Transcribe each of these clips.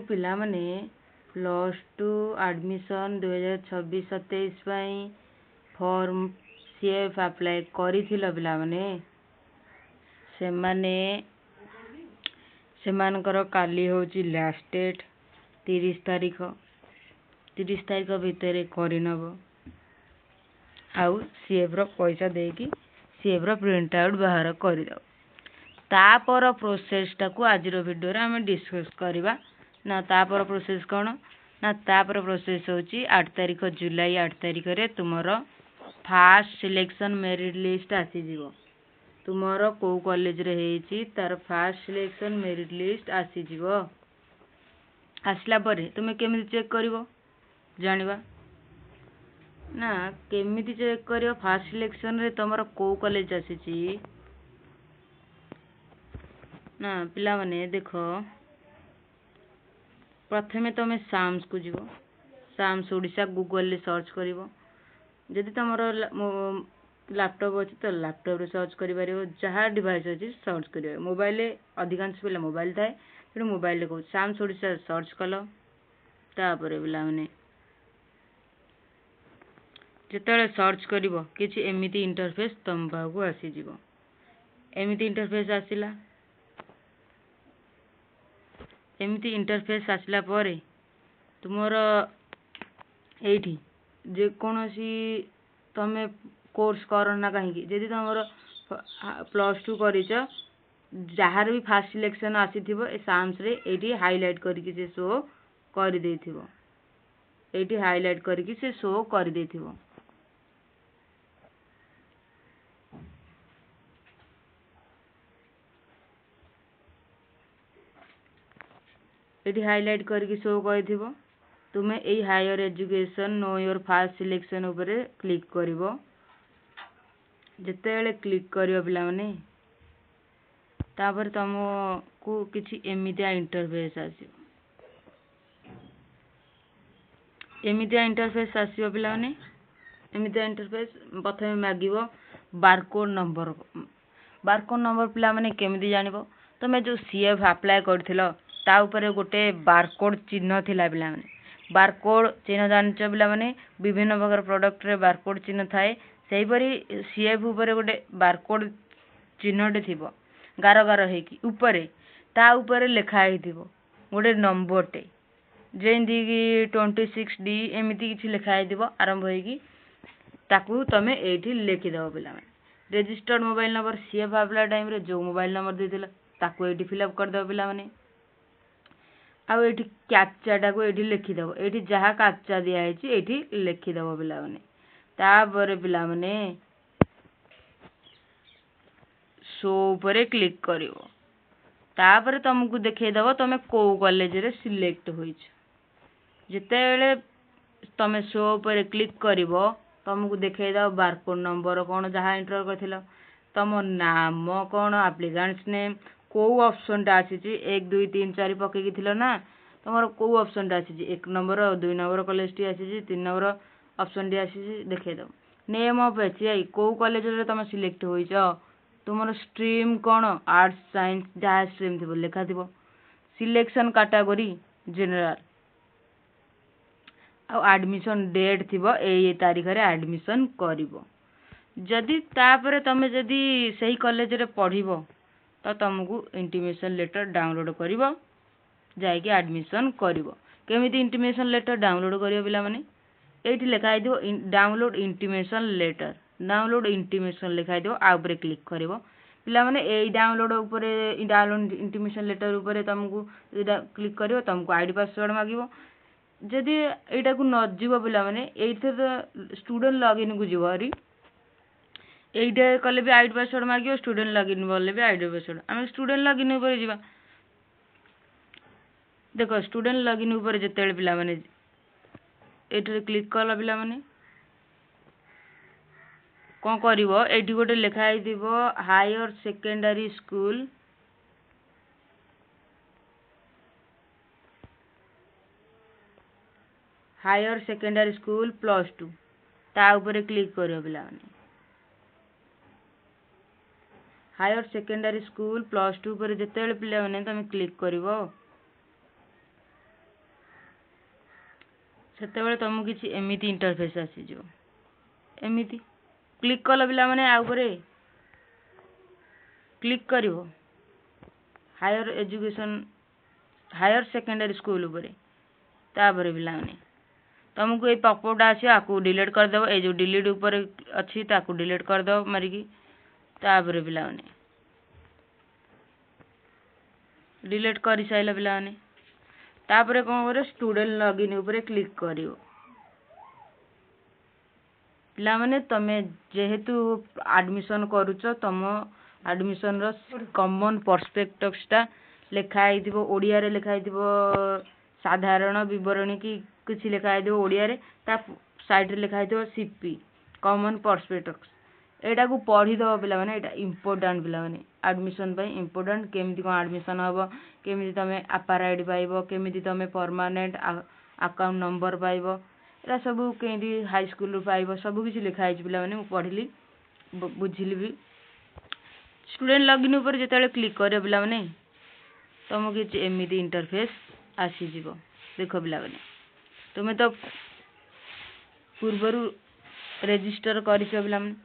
पिला माने +2 एडमिशन 2026-27 पाई form CF apply करिथिल पिला माने सेमानकर काली होची लास्ट डेट 30 तारीख भितर करनब आउ सीएफ रो पैसा देकी सीएफ रो प्रिंट आउट बाहर करदो तापर प्रोसेस टाकू आज वीडियो रे हम डिस्कस करबा ना तापर प्रोसेस कौन ना तापर प्रोसेस होची 8 तारीख जुलाई 8 तारीख रे तुमरो फास्ट सिलेक्शन मेरिट लिस्ट आसी जीवो तुमरो को कॉलेज रे हेची तार फास्ट सिलेक्शन मेरिट लिस्ट आसी जीवो आसला परे तुमे केमिति चेक करिवो जानिबा ना केमिति चेक करियो फास्ट सिलेक्शन रे तुमरो को कॉलेज आसीची ना पिला माने देखो प्रथमे तुम साम्स को जीवो साम्स ओडिशा गूगल ले सर्च करिवो जदि तुमरो लैपटॉप अछि तो लैपटॉप रे सर्च करि पारिवो जहा डिवाइस अछि सर्च करिवो मोबाइल ले अधिकांश पिला मोबाइल थाए तेणु मोबाइल ले को साम्स ओडिशा सर्च कलो तापरे पिला माने जेतले सर्च करिवो किछि एमिति इंटरफेस तुम पाखु आसी जीवो एमिति इंटरफेस आसिला एमिति इंटरफेस आसला परे तुमरो एठी जे कोनोसी तमे कोर्स करना कहीं जदि तुमरो +2 करिचो जहार भी फास्ट सिलेक्शन आसीथिबो ए साम्स रे एठी हाइलाइट करके से शो कर देथिबो एठी हाइलाइट करके से शो कर देथिबो एठी हाइलाइट करके शो करथिबो तुमे एई higher education know your first selection ऊपर क्लिक करिवो जेतेले क्लिक करियो पिला माने तापर तुमको किछि एमितिया इंटरफेस आसीबो एमितिया इंटरफेस आसीबो पिला माने एमितिया इंटरफेस प्रथमे मागिवो बारकोड नंबर पिला माने केमिति जानिबो तमे जो सीएफ अप्लाई करथिलो ता ऊपर गोटे बारकोड चिन्ह थिला पिला माने बारकोड चिन्ह जानचो पिला माने विभिन्न प्रकार प्रोडक्ट रे बारकोड चिन्ह थाए सेही परी सीएफ ऊपर गोटे बारकोड चिन्हटे थिबो गार गार हेकी ऊपर ता ऊपर लिखा हेथिबो गोटे नंबरटे जेंदी की 26D एमिति किछि लिखा हेथिबो आरंभ हेकी ताकू तमे एठी लिखि दबो पिला माने registered mobile number CF apply time रे जो मोबाइल नंबर देथिला ताकू एठी फिलअप कर दबो पिला माने आ एठी कैप्चा टाकू एठी लिखि दबो एठी जहा कैप्चा दिया हेछि एठी लिखि दबो पिला माने तापर पिला माने शो ऊपर क्लिक करिवो तापर तुमको देखे दबो तमे को कॉलेज रे सिलेक्ट होइछ जेतेले तमे शो ऊपर क्लिक करिवो तुमको देखे दबो बारकोड नंबर कोन जहा एंटर करथिलो तम नाम कोन एप्लीकेंट्स नेम को ऑप्शन टा आसीची 1 2 3 4 पके थिलो ना तमरो को ऑप्शन टा आसीची 1 नंबर 2 नंबर कॉलेज टी आसीची 3 नंबर ऑप्शन टी आसीची देखे दो नेम ऑफ एचआई को कॉलेज रे तम सिलेक्ट होइछो तुमरो स्ट्रीम कोन आर्ट्स साइंस जा स्ट्रीम थिबो लेखा थिबो सिलेक्शन कैटेगरी जनरल आ एडमिशन डेट थिबो ए तारीख रे एडमिशन करिवो जदि तापर तमे जदि सही कॉलेज रे पढिबो तो तुमको इंटीमेशन लेटर डाउनलोड करिवो जाय कि एडमिशन करिवो केमिति इंटीमेशन लेटर डाउनलोड करिवो पिला माने एठी लिखा आइदिवो डाउनलोड इंटीमेशन लिखा आइदिवो आ ऊपर क्लिक करिवो पिला माने ए डाउनलोड ऊपर डाउनलोड इंटीमेशन लेटर ऊपर तुमको एटा क्लिक करिवो तुमको आईडी पासवर्ड मागिवो जदि एटा को न जीवो पिला माने एथे स्टूडेंट लॉगिन को जीवो हरी एइटा कले भी आईडी पासवर्ड मागियो स्टूडेंट लॉगिन बोलले भी आईडी पासवर्ड हम स्टूडेंट लॉगिन ऊपर जीवा देखो स्टूडेंट लॉगिन ऊपर जेतेले पिला माने एठरे क्लिक करला पिला माने कोन करिवो एठी गोटे लेखा आइदिवो हायर सेकेंडरी स्कूल +2 ता ऊपर क्लिक करियो पिला माने हायर सेकेंडरी स्कूल +2 पर जेतेले पिला माने तमे क्लिक करिवो ସେତେବେଳେ ତମକୁ କିଛି ଏମିତି ଇଣ୍ଟରଫେସ୍ ଆସିଯିବ। ଏମିତି କ୍ଲିକ୍ କଲ ପିଲାମାନେ, ଆଉ ଉପରେ କ୍ଲିକ୍ କରିବ ହାୟର ସେକେଣ୍ଡାରୀ ସ୍କୁଲ ଉପରେ। ତାପରେ ପିଲାମାନେ ତମକୁ ଏଇ ପପଟା ଆସିବ, ଆକୁ ଡିଲିଟ୍ କରିଦେବ। ଏଇ ଯେଉଁ ଡିଲିଟ୍ ଉପରେ ଅଛି ତାକୁ ଡିଲିଟ୍ କରିଦେବ ମାରିକି। ତାପରେ ପିଲାମାନେ ଡିଲିଟ୍ କରିସାରିଲା ପିଲାମାନେ, ତାପରେ କ'ଣ କରିବ, ଷ୍ଟୁଡେଣ୍ଟ ଲଗଇନ୍ ଉପରେ କ୍ଲିକ୍ କରିବ। ପିଲାମାନେ ତମେ ଯେହେତୁ ଆଡମିସନ୍ କରୁଛ, ତମ ଆଡମିସନର କମନ୍ ପର୍ସପେକ୍ଟସଟା ଲେଖା ହେଇଥିବ, ଓଡ଼ିଆରେ ଲେଖା ହେଇଥିବ, ସାଧାରଣ ବିବରଣୀ କି କିଛି ଲେଖା ହେଇଥିବ ଓଡ଼ିଆରେ, ତା ସାଇଡ଼ରେ ଲେଖା ହେଇଥିବ ସିପି କମନ୍ ପର୍ସପେକ୍ଟସ। ଏଇଟାକୁ ପଢ଼ିଦେବ ପିଲାମାନେ, ଏଇଟା ଇମ୍ପୋର୍ଟାଣ୍ଟ ପିଲାମାନେ, ଆଡମିସନ୍ ପାଇଁ ଇମ୍ପୋର୍ଟାଣ୍ଟ। କେମିତି କ'ଣ ଆଡମିସନ୍ ହେବ, କେମିତି ତମେ ଆପାର ଆଇଡି ପାଇବ, କେମିତି ତମେ ପରମାନେଣ୍ଟ ଆକାଉଣ୍ଟ ନମ୍ବର ପାଇବ, ଏରା ସବୁ କେମିତି ହାଇସ୍କୁଲରୁ ପାଇବ, ସବୁ କିଛି ଲେଖା ହେଇଛି ପିଲାମାନେ। ମୁଁ ପଢ଼ିଲି, ବୁଝିଲି ବି। ଷ୍ଟୁଡେଣ୍ଟ ଲଗଇନ୍ ଉପରେ ଯେତେବେଳେ କ୍ଲିକ୍ କରିବ ପିଲାମାନେ, ତମକୁ କିଛି ଏମିତି ଇଣ୍ଟରଫେସ୍ ଆସିଯିବ। ଦେଖ ପିଲାମାନେ, ତୁମେ ତ ପୂର୍ବରୁ ରେଜିଷ୍ଟର କରିଛ ପିଲାମାନେ।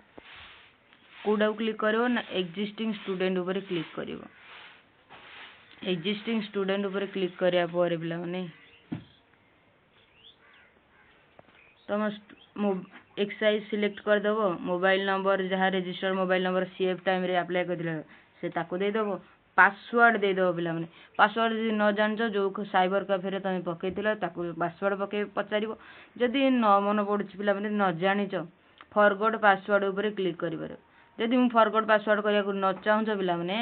କୋଉଟାକୁ କ୍ଲିକ୍ କରିବ ନା ଏକ୍ଜିଷ୍ଟିଂ ଷ୍ଟୁଡେଣ୍ଟ ଉପରେ କ୍ଲିକ୍ କରିବ। ଏକ୍ଜିଷ୍ଟିଂ ଷ୍ଟୁଡେଣ୍ଟ ଉପରେ କ୍ଲିକ୍ କରିବା ପରେ ପିଲାମାନେ ତମ ଏକ୍ସାଇଜ୍ ସିଲେକ୍ଟ କରିଦେବ। ମୋବାଇଲ ନମ୍ବର, ଯାହା ରେଜିଷ୍ଟର ମୋବାଇଲ ନମ୍ବର ସିଏଫ୍ ଟାଇମ୍ରେ ଆପ୍ଲାଏ କରିଥିଲା ସେ ତାକୁ ଦେଇଦେବ। ପାସୱାର୍ଡ଼ ଦେଇଦେବ ପିଲାମାନେ। ପାସୱାର୍ଡ଼ ଯଦି ନ ଜାଣିଛ, ଯେଉଁ ସାଇବର କାଫେରେ ତୁମେ ପକାଇଥିଲ ତାକୁ ପାସୱାର୍ଡ଼ ପଚାରିବ। ଯଦି ନ ମନେ ପଡ଼ୁଛି ପିଲାମାନେ, ନ ଜାଣିଛ, ଫରଗଟ୍ ପାସୱାର୍ଡ଼ ଉପରେ କ୍ଲିକ୍ କରିପାରିବ। ଯଦି ମୁଁ ଫରଗଟ୍ ପାସୱାର୍ଡ଼ କରିବାକୁ ନ ଚାହୁଁଛ ପିଲାମାନେ,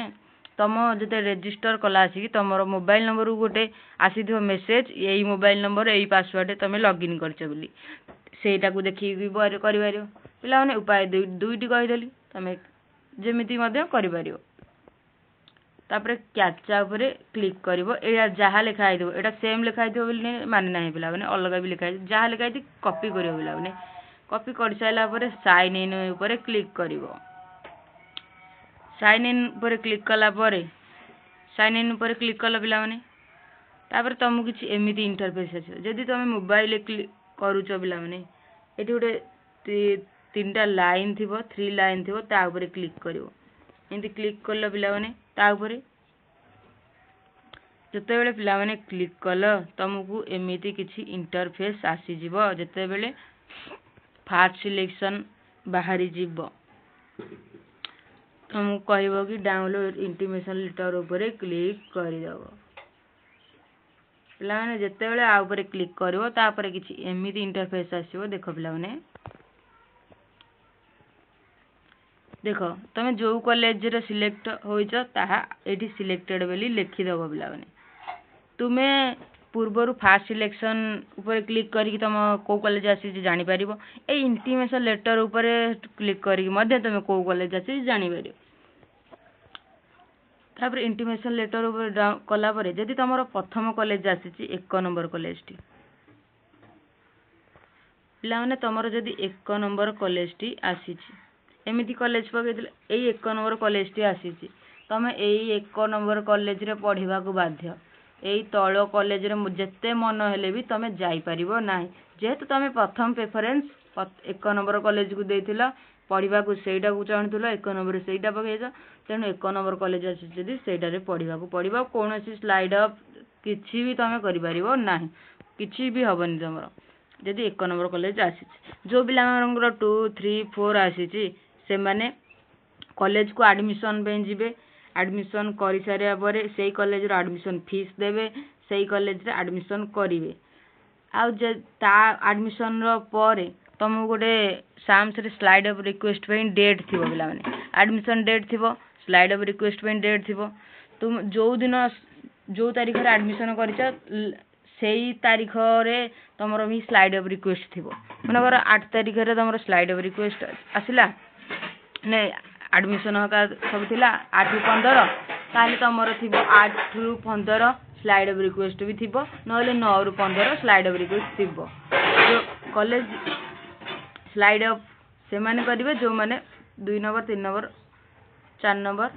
ତମ ଯେତେବେଳେ ରେଜିଷ୍ଟର କଲା ଆସିକି ତମର ମୋବାଇଲ ନମ୍ବରକୁ ଗୋଟେ ଆସିଥିବ ମେସେଜ, ଏଇ ମୋବାଇଲ ନମ୍ବର ଏଇ ପାସୱାର୍ଡ଼ରେ ତମେ ଲଗ୍ଇନ୍ କରିଛ ବୋଲି, ସେଇଟାକୁ ଦେଖିକି କରିପାରିବ ପିଲାମାନେ। ଉପାୟ ଦୁଇଟି କହିଦେଲି, ତମେ ଯେମିତି ମଧ୍ୟ କରିପାରିବ। ତାପରେ କ୍ୟାପଚା ଉପରେ କ୍ଲିକ୍ କରିବ। ଏଇଟା ଯାହା ଲେଖା ହେଇଥିବ, ଏଇଟା ସେମ୍ ଲେଖା ହେଇଥିବ ବୋଲି ମାନେ ନାହିଁ ପିଲାମାନେ, ଅଲଗା ବି ଲେଖା ହେଇଥିବ। ଯାହା ଲେଖା ହେଇଥିବ କପି କରିବ ପିଲାମାନେ। କପି କରିସାରିଲା ପରେ ସାଇନ୍ ଇନ୍ ଉପରେ କ୍ଲିକ୍ କରିବ। ସାଇନ୍ ଇନ୍ ଉପରେ କ୍ଲିକ୍ କଲା ପରେ, ସାଇନ୍ ଇନ୍ ଉପରେ କ୍ଲିକ୍ କଲ ପିଲାମାନେ, ତାପରେ ତମକୁ କିଛି ଏମିତି ଇଣ୍ଟରଫେସ୍ ଆସିବ। ଯଦି ତମେ ମୋବାଇଲରେ କ୍ଲିକ୍ କରୁଛ ପିଲାମାନେ, ଏଠି ଗୋଟେ 3ଟା ଲାଇନ୍ ଥିବ, 3 ଲାଇନ୍ ଥିବ, ତା ଉପରେ କ୍ଲିକ୍ କରିବ। ଏମିତି କ୍ଲିକ୍ କଲ ପିଲାମାନେ, ତା ଉପରେ ଯେତେବେଳେ ପିଲାମାନେ କ୍ଲିକ୍ କଲ, ତମକୁ ଏମିତି କିଛି ଇଣ୍ଟରଫେସ୍ ଆସିଯିବ। ଯେତେବେଳେ ଫାର୍ଷ୍ଟ ସିଲେକ୍ସନ୍ ବାହାରିଯିବ, ତମକୁ କହିବ କି ଡାଉନଲୋଡ୍ ଇଣ୍ଟିମେସନ୍ ଲେଟର ଉପରେ କ୍ଲିକ୍ କରିଦେବ। ପିଲାମାନେ ଯେତେବେଳେ ଆ ଉପରେ କ୍ଲିକ୍ କରିବ, ତାପରେ କିଛି ଏମିତି ଇଣ୍ଟରଫେସ୍ ଆସିବ। ଦେଖ ପିଲାମାନେ, ଦେଖ ତମେ ଯେଉଁ କଲେଜରେ ସିଲେକ୍ଟ ହୋଇଛ ତାହା ଏଠି ସିଲେକ୍ଟେଡ୍ ବୋଲି ଲେଖିଦେବ ପିଲାମାନେ। ତୁମେ ପୂର୍ବରୁ ଫାର୍ଷ୍ଟ ସିଲେକ୍ସନ୍ ଉପରେ କ୍ଲିକ୍ କରିକି ତମ କେଉଁ କଲେଜ ଆସିଛି ଜାଣିପାରିବ। ଏଇ ଇଣ୍ଟିମେସନ୍ ଲେଟର ଉପରେ କ୍ଲିକ୍ କରିକି ମଧ୍ୟ ତମେ କେଉଁ କଲେଜ ଆସିଛି ଜାଣିପାରିବ। ତାପରେ ଇଣ୍ଟିମେସନ୍ ଲେଟର ଉପରେ କଲା ପରେ, ଯଦି ତମର ପ୍ରଥମ କଲେଜ ଆସିଛି 1 ନମ୍ବର କଲେଜଟି, ପିଲାମାନେ ତମର ଯଦି 1 ନମ୍ବର କଲେଜଟି ଆସିଛି, ଏମିତି କଲେଜ ପକେଇଥିଲେ, ଏଇ 1 ନମ୍ବର କଲେଜଟି ଆସିଛି, ତମେ ଏଇ 1 ନମ୍ବର କଲେଜରେ ପଢ଼ିବାକୁ ବାଧ୍ୟ। ଏଇ ତଳ କଲେଜରେ ଯେତେ ମନ ହେଲେ ବି ତମେ ଯାଇପାରିବ ନାହିଁ। ଯେହେତୁ ତମେ ପ୍ରଥମ ପ୍ରେଫରେନ୍ସ 1 ନମ୍ବର କଲେଜକୁ ଦେଇଥିଲ ପଢ଼ିବାକୁ, ସେଇଟାକୁ ଚାହୁଁଥିଲ, 1 ନମ୍ବରରେ ସେଇଟା ପକେଇଛ, ତେଣୁ 1 ନମ୍ବର କଲେଜ ଆସିଛି ଯଦି ସେଇଟାରେ ପଢ଼ିବାକୁ ପଡ଼ିବ। କୌଣସି ସ୍ଲାଇଡ୍ ଅପ୍ କିଛି ବି ତମେ କରିପାରିବ ନାହିଁ, କିଛି ବି ହେବନି ତମର ଯଦି 1 ନମ୍ବର କଲେଜ ଆସିଛି। ଯେଉଁ ପିଲାମାନଙ୍କର 2, 3, 4 ଆସିଛି, ସେମାନେ କଲେଜକୁ ଆଡ଼ମିସନ୍ ପାଇଁ ଯିବେ। ଆଡ଼ମିସନ୍ କରିସାରିବା ପରେ ସେଇ କଲେଜର ଆଡ଼ମିସନ୍ ଫିସ୍ ଦେବେ, ସେଇ କଲେଜରେ ଆଡ଼ମିସନ୍ କରିବେ। ଆଉ ତା ଆଡ଼ମିସନ୍ର ପରେ ତମକୁ ଗୋଟେ ସାମ୍ସରେ ସ୍ଲାଇଡ୍ ଅଫ୍ ରିକ୍ୱେଷ୍ଟ ପାଇଁ ଡେଟ୍ ଥିବ ପିଲାମାନେ। ଆଡ଼ମିସନ୍ ଡେଟ୍ ଥିବ, ସ୍ଲାଇଡ୍ ଅଫ୍ ରିକ୍ୱେଷ୍ଟ ପାଇଁ ଡେଟ୍ ଥିବ। ତୁମେ ଯେଉଁ ତାରିଖରେ ଆଡ଼ମିସନ୍ କରିଛ, ସେଇ ତାରିଖରେ ତମର ବି ସ୍ଲାଇଡ୍ ଅଫ୍ ରିକ୍ୱେଷ୍ଟ ଥିବ। ମନେକର 8 ତାରିଖରେ ତମର ସ୍ଲାଇଡ୍ ଅଫ୍ ରିକ୍ୱେଷ୍ଟ ଆସିଲା, ନାଇଁ ଆଡ଼ମିସନ୍ ହକା ସବୁ ଥିଲା 8 ରୁ 15, ତାହେଲେ ତମର ଥିବ 8 ରୁ 15 ସ୍ଲାଇଡ୍ ଅଫ୍ ରିକ୍ୱେଷ୍ଟ ବି ଥିବ, ନହେଲେ 9 ରୁ 15 ସ୍ଲାଇଡ୍ ଅଫ୍ ରିକ୍ୱେଷ୍ଟ ଥିବ। ଯେଉଁ କଲେଜ ସ୍ଲାଇଡ୍ ଅଫ୍ ସେମାନେ କରିବେ ଯେଉଁମାନେ 2 ନମ୍ବର, 3 ନମ୍ବର, 4 ନମ୍ବର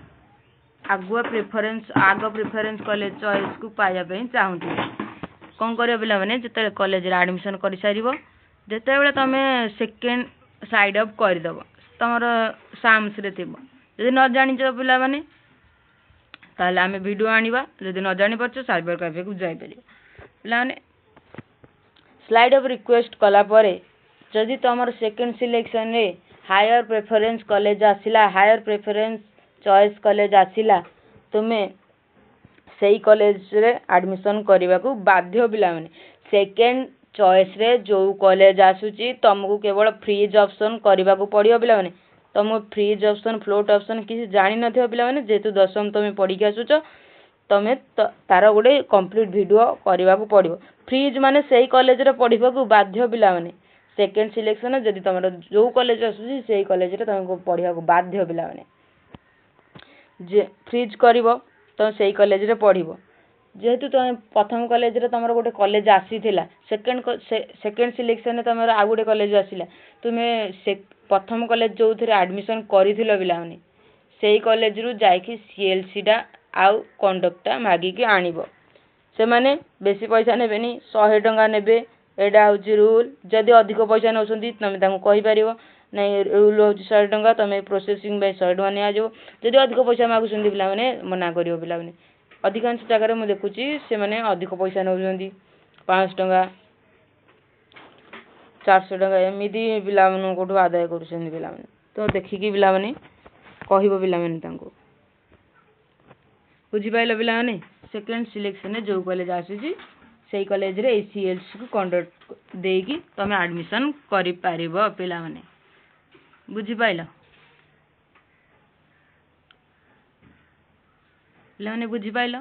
ଆଗ ପ୍ରିଫରେନ୍ସ କଲେଜ ଚଏସ୍କୁ ପାଇବା ପାଇଁ ଚାହୁଁଥିବେ। कौन कर पे जो कॉलेज एडमिशन कर सार जिते तुम सेकेंड साइड अप करदेव तुम साम्स थी जदि न जान पे ताल आम वीडियो आनिबा जदि न जानी पार्छ साइबर कैफे को जापर पे स्लाइड अफ रिक्वेस्ट कलापर जदि तुम सेकेंड सिलेक्शन रे हायर प्रेफरेंस कॉलेज आसिला हायर प्रेफरेंस चॉइस कॉलेज आसिला तुम्हें सही कॉलेज रे एडमिशन करने को बाध्य पे सेकेंड चॉइस रे जो कॉलेज आसूची तुमको केवल फ्रीज ऑप्शन करने को पड़ो पे तुम फ्रीज ऑप्शन फ्लोट ऑप्शन किसी जानी न पे जेहेतु दशम तुम पढ़ी आसुच तुम्हें तार गोटे कंप्लीट वीडियो करने को पड़ो फ्रीज माने सही कॉलेज रे पढ़ा को बाध्य पे सेकेंड सिलेक्शन जदि तुम जो कॉलेज आसूची से कॉलेज रे तुमको पढ़ा को बाध्य पे जे फ्रीज कर तुम से कॉलेज रे पढ़ जेहेतु तुम प्रथम कॉलेज रे तुम गोटे कॉलेज आसीथिला सेकेंड सिलेक्शन तुम आउ गोटे कॉलेज आसिला तुम्हें प्रथम कॉलेज जो थे एडमिशन करिथिलो पिलाने से कॉलेज रु जाइकी सीएलसी टा आउ कंडक्टा मागिकी आनिबो से माने बेसी पैसा नेबेनी 100 टंका नेबे एडा होची रूल जदि अधिक पैसा नौसंती तुम तांको कहि परिबो नहीं रूल होची 100 टंका तुम प्रोसेसिंग बाय 100 टंका निया जो जदि अधिक पैसा मागुसंती पिलाने मना करियो पिलाने अधिकांश जगह मैं देखुची से माने अधिक पैसा नौसंती 500 टंका 400 टंका एमिदी पिला मन कोठु आदाय करूछन पिला मन तो देखिकी पिला माने कहिबो पिला माने तांको बुझी पाइलो पिला माने सेकंड सिलेक्शन जो कॉलेज आसीची सेही कॉलेज रे एसीएलसी को कंडक्ट देकी तुम एडमिशन करि पारिबो पिला माने बुझी पाइलो पिला माने बुझी पाइलो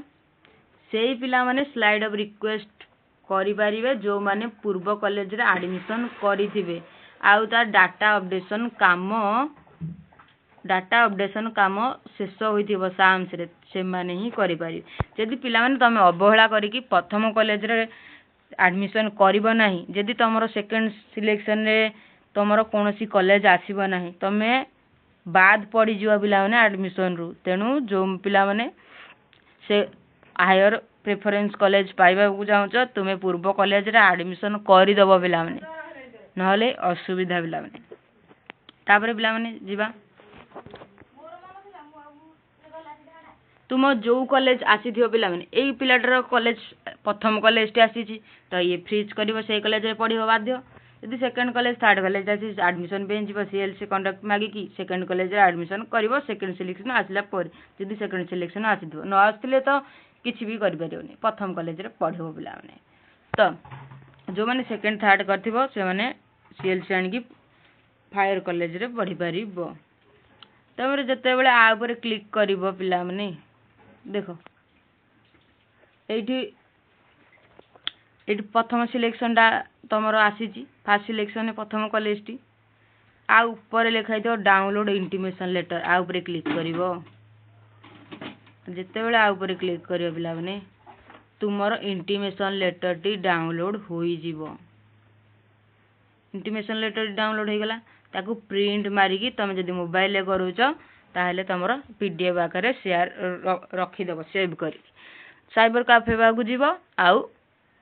सेही पिला माने स्लाइड ऑफ रिक्वेस्ट करि पारिबे जो माने पूर्व कॉलेज रे एडमिशन करिथिबे आउ तार डाटा अपडेशन काम शेष होइथिबो साम्स रे से माने ही करि पारि जदि पिला माने तुम अवहेला करिकी प्रथम कॉलेज रे एडमिशन करिवो नाही जदि तुमरो सेकंड सिलेक्शन रे तुमरो कोनोसी कॉलेज आसीबो नाही तमे बाद पड़ी जिवो पिला माने एडमिशन रु तेनु जो पिला माने से हायर प्रेफरेंस कॉलेज पाइबा को चाहूच तुम्हें पूर्व कॉलेज रे एडमिशन करि दबो पिला माने नहले असुविधा पिला माने तापर पिला माने जिबा तुम जो कॉलेज आसीथियो पिला माने एई पिलाटर कॉलेज प्रथम कॉलेज टे आसीची तो ये फ्रीज करिवो से कॉलेज रे पढ़िबो बाध्य यदि सेकंड कॉलेज थर्ड कॉलेज आसी एडमिशन पे जिवो सीएलसी कंडक्ट मागी की सेकंड कॉलेज रे एडमिशन करिवो सेकंड सिलेक्शन आसिला पर यदि सेकंड सिलेक्शन आसीथिबो न आस्थिले तो किछि भी करि परियोनी प्रथम कॉलेज रे पढ़िबो पिला माने तो जो माने सेकंड थर्ड करथिबो से माने सीएलसी आनी की फायर कॉलेज रे पढ़ी परिबो तमरे जते बेले आ ऊपर क्लिक करिवो पिला माने देखो एठी प्रथम सिलेक्शन टा तुमर आसीची फर्स्ट सिलेक्शन प्रथम कॉलेज टी आ ऊपर लिखाई तो डाउनलोड इंटीमेशन लेटर आ ऊपर क्लिक करिवो जते बेले आ ऊपर क्लिक करिवो पिला माने तुमर इंटीमेशन लेटर टी डाउनलोड होई जीवो इंटीमेशन लेटर डाउनलोड हो गला ताकू प्रिंट मारिकी तुम जदि मोबाइल ले करूछ ताहले तुमर पीडीएफ आकार शेयर रखी देबो सेव करी साइबर कैफे बागु जीवो आउ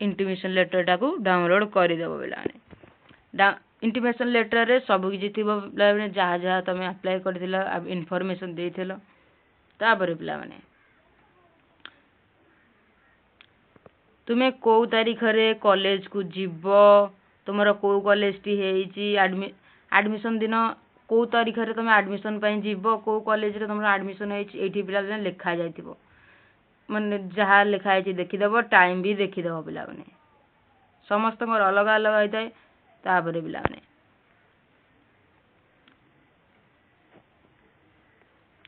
इंटीमेशन लेटर टाकू डाउनलोड करि देबो बेलाने इंटीमेशन लेटर रे सब किछि थिबो बेलाने जहा जहा तुम अप्लाई करथिलो इन्फॉर्मेशन देथिलो तापर पिला माने तुमे को तारीख रे कॉलेज को जीवो तुमरो को कॉलेज टी हेची एडमिशन दिन को तारीख रे तुम एडमिशन पई जीवो को कॉलेज रे तुमरो एडमिशन हेची एठी पिला लिखा जायतिबो माने जहाँ लिखाई देखी देव टाइम भी देखी देव पिला माने समस्त अलग अलग होता है तापर पिला माने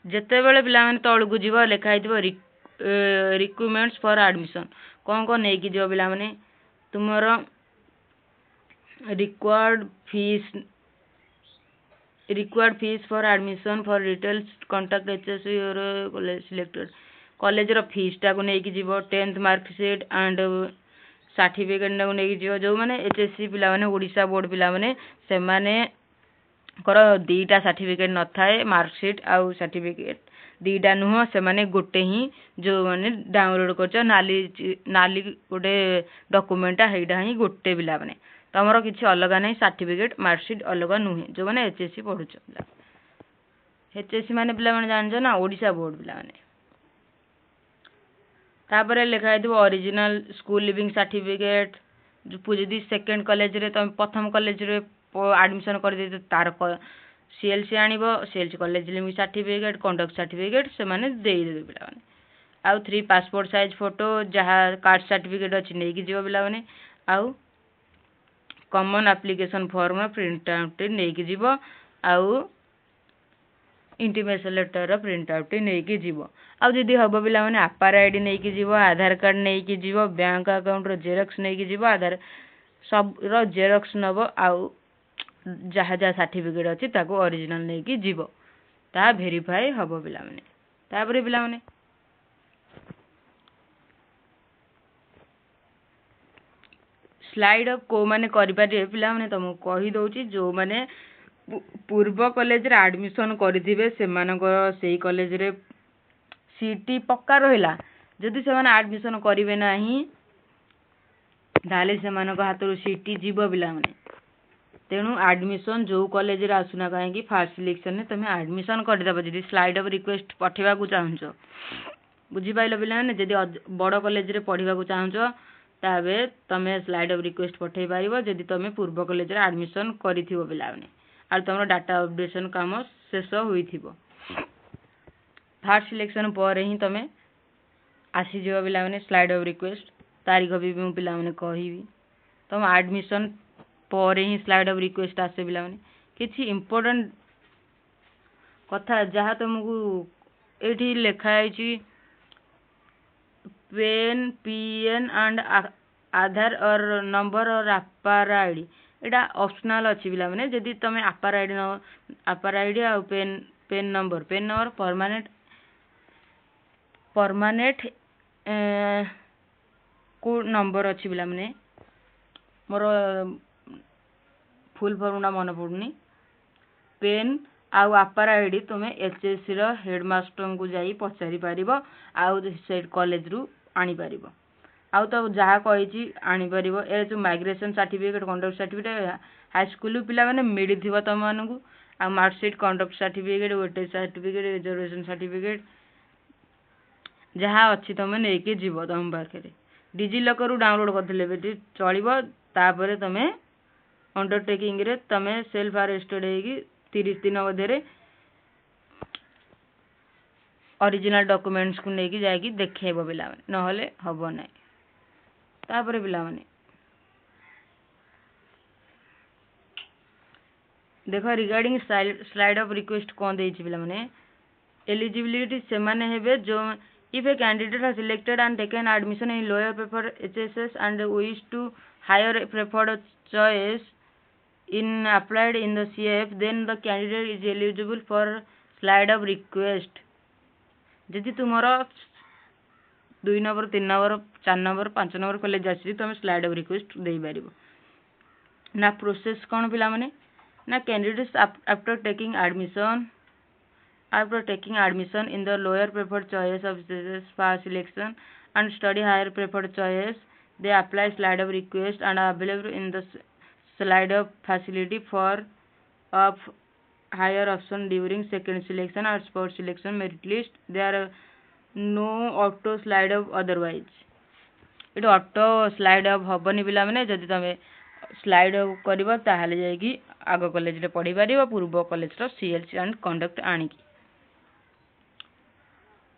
जिते बेले पिला माने तळकु जीव लिखाई रिक्वायरमेंट्स फॉर एडमिशन कौन कौन नहीं कि जो पिला माने तुमरो required fees for admission for details contact HS your college selected college रो फीस टा को नेकी जीवो 10th मार्कशीट एंड सर्टिफिकेट ना को नेकी जीवो जो माने एचएससी पिला माने ओडिसा बोर्ड पिला माने से माने कर दीटा सर्टिफिकेट न थाए मार्कशीट आउ सर्टिफिकेट दीटा नुह से गोटे ही जो मैंने डाउनलोड कर नाली गोटे डॉक्यूमेंटा हेटा ही गोटे पिला माने तमर किसी अलग नहीं सर्टिफिकेट मार्कशीट अलग नुहे जो मैंने एचएससी पढ़ुच पिला एचएससी माने पिला माने जानछ ना ओडिशा बोर्ड पिला माने तापर लिखा ओरिजिनल स्कूल लिविंग सर्टिफिकेट जदि सेकेंड कॉलेज रे तुम प्रथम कॉलेज रे एडमिशन कर दे तार सीएलसी आनिबो CLC college leaving certificate conduct certificate से माने देई देबे पिला माने आउ 3 पासपोर्ट साइज फोटो जहाँ कास्ट सर्टिफिकेट अच्छी नहीं कि जीव पिला माने आउ common application form print out नहीं कि जीव आउ इंटीमेशन लेटर प्रिंट आउट नहीं कि जीव आउ जदि हम पिला माने आपार आईडी नहीं कि जीव आधार कार्ड नहीं कि जीव बैंक अकाउंट रो जेरॉक्स नहीं कि जीव आधार सब रो जेरॉक्स नबो आउ जहाँ जहाँ सर्टिफिकेट अच्छी ताको ओरिजिनल नहीं कि जीव ता वेरीफाई हबो पिला माने तापर पिला माने स्लाइड को माने करि पारे पिला माने तुम कहि दउची जो माने पूर्व कॉलेज रे एडमिशन करिथिबे सेमानकर सेही कॉलेज रे सीटी पक्का रहिला जदि से माने एडमिशन करिवे नाही धाले सेमानकर हातरो सीटी जीव पिला माने तेणु एडमिशन जो कॉलेज रे आसुना कहीं फास्ट सिलेक्शन ने तुम एडमिशन करदेव जदि स्लाइड ऑफ रिक्वेस्ट पठेवा को चाहछ बुझी पाइल पिला ने जदि बड़ कॉलेज रे पढ़िबा को चाहछ ताबे तमे स्लाइड ऑफ रिक्वेस्ट पठेई पारिबो जदि तमे पूर्व कॉलेज रे एडमिशन करिथिबो पिला ने आ तमरो डाटा अपडेशन काम शेष होइथिबो फास्ट सिलेक्शन पर ही तमे आसी जीव पिला ने स्लाइड ऑफ रिक्वेस्ट तारीख भी मु पिला ने कहिबी तम एडमिशन पर ही स्लाइड ऑफ रिक्वेस्ट आसे पिला माने किछि इंपोर्टेंट कथा जहाँ तुमको एठी लिखा है पेन पीएन एंड आधार और नंबर और आपार आईडी एटा ऑप्शनल अच्छी पिला माने जदि तमे आपार आईडी आ पेन नंबर परमानेंट को नंबर अच्छी पिला माने मोर फुल फॉर्म ना मन पड़नी पेन आउ आपार आईडी तुम्हें एचएससी रो हेडमास्टर को जाई पचारि पारिबो आउ से कॉलेज रु आनी पारिबो आउ तो जहाँ कही आनी पारिबो ए जो migration certificate conduct certificate high school पिला माने मिली थिबो तम मानकू आ marksheet conduct certificate weightage certificate reservation certificate जहाँ अच्छी तुम नहीं कि जीव तुम पाखे डिजिलॉकर डाउनलोड करथिले बेटी चलिबो तापरे तमे अंडरटेकिंग रे तमे सेल्फ अरेस्टेड हेगी 30 दिन मध्य ओरिजिनल डॉक्यूमेंट्स को लेके जाएगी देखेबो पिला माने नहले हबो नै तापरे पिला माने देखो रिगार्डिंग स्लाइड ऑफ रिक्वेस्ट कोन देछि पिला माने एलिजिबिलिटी से माने हेबे जो if a candidate has selected and taken admission in lower preferred HSS and wish to higher preferred choice in applied in the CF then the candidate is eligible for slide of request जदि तुमर 2 number 3 number 4 number 5 number college आसी तुम slide of request दे पारिबो ना process कोन पिला माने ना candidates after taking admission in the lower preferred choice of fast selection and study higher preferred choice they apply slide of request and are available in the slide of facility for of higher option during second selection or spot selection merit list there are no auto slide of otherwise it auto slide of हबनी पिला माने जदि तमे slide करबो ताहाले जायकी आगो college रे पढ़ी पारिबो पूर्व कॉलेज रो सीएलसी एंड कंडक्ट आनिकी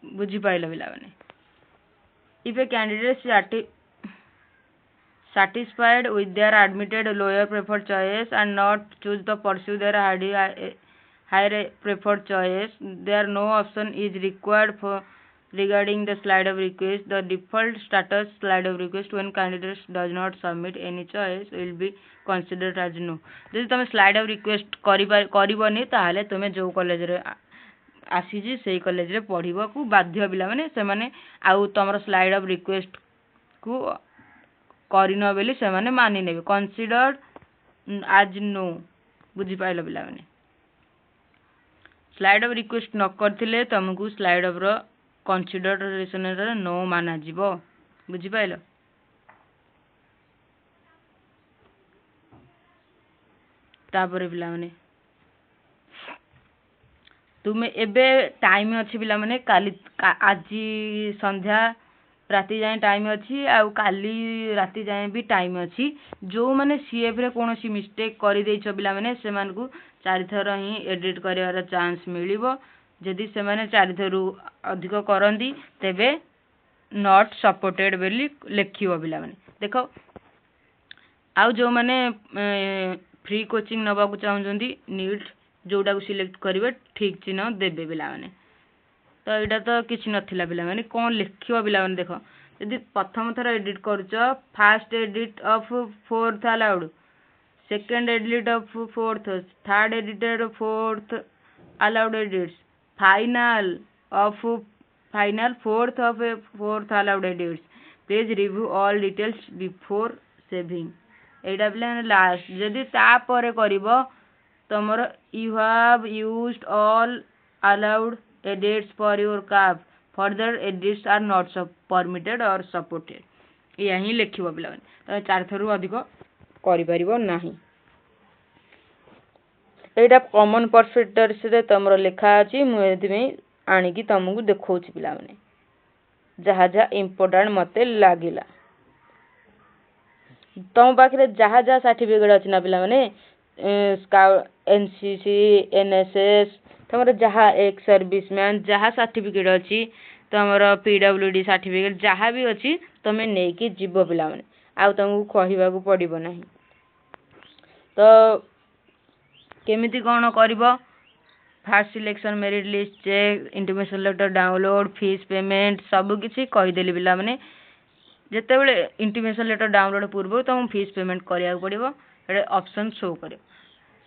बुझी पाइल पिला माने if a candidate satisfied with their admitted lower preferred choice and not choose to pursue their higher preferred choice there no option is required for regarding the slide of request the default status slide of request when candidate does not submit any choice will be considered as no जदि तुम slide of request करिबोनी ताहाले तुमे जो college रे आसीजी से college रे पढ़िबो को बाध्य पिला माने से माने आउ तमरो स्लाइड ऑफ रिक्वेस्ट को करिनो बेली से माने मानि नेबे कंसीडर्ड आज नो बुझी पाइलो पिला माने स्लाइड ऑफ रिक्वेस्ट न करथिले तुमको स्लाइड ऑफ रो कंसीडरेशन रे नो माना जीवो बुझी पाइलो तापर पिला माने तुमे एबे टाइम अछि पिला माने काली आज संध्या राति जाए टाइम अछि आ काली राति जाए भी टाइम अछि जो माने सीएफ रे कोनोसी मिस्टेक करि दै छ पिला माने से मान को 4 थर ही एडिट करिवार चांस मिलिबो जदि से माने 4 थरु अधिक करंदी तेबे नॉट सपोर्टेड बेली लेखिबो पिला माने देखो आउ जो माने फ्री कोचिंग नबा को चाहुचंदी नीट जोटा को सिलेक्ट करिवे ठीक चिन्ह देबे पिला माने तो एटा तो किछ नथिला पिला माने कोन लिखिबो पिला माने देखो यदि प्रथम थर एडिट करूछ first edit of fourth allowed second edit of fourth third edited fourth allowed edits final of final fourth of fourth allowed edits please review all details before saving एटा पिला लास्ट यदि ता परे करिवो तमर you have used all allowed edits for your cap further edits are not permitted or supported यही लिखिबो पिला माने तो 4 थरु अधिक करि परिबो नाही एटा कॉमन परफेक्टर से तमरो लेखा अछि मु एथि में आनी की तमको देखौछि पिला माने जहा जहा इंपोर्टेंट मते लागिला तम पाखरे जहा जहा सर्टिफिकेट अछि ना पिला माने स्काउट एनसीसी एनएसएस तमर जहा एक सर्विसमैन जहा सर्टिफिकेट अछि तमर पीडब्ल्यूडी सर्टिफिकेट जहा भी अछि तमे नै कि जीवो पिला माने आ तमको कहिबा को पड़िबो नाही तो केमिति कोन करबो first selection merit list check intimation letter download fees payment सब किछि कहि देली पिला माने जते बेले इंटीमेशन लेटर डाउनलोड पूर्व तुम फीस पेमेंट करिया पड़िबो एडे ऑप्शन शो करियो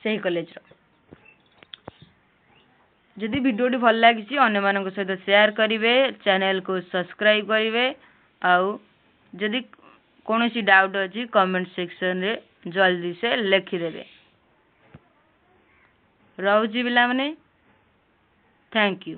सही कॉलेज रो जदि वीडियो भल लागिछि अन्य मानक सहित शेयर करिवे चैनल को सब्सक्राइब करिवे आउ जदि कोनोसी डाउट अछि कमेंट सेक्शन रे जल्दी से लिखि देबे रहउछि पिला माने थैंक यू।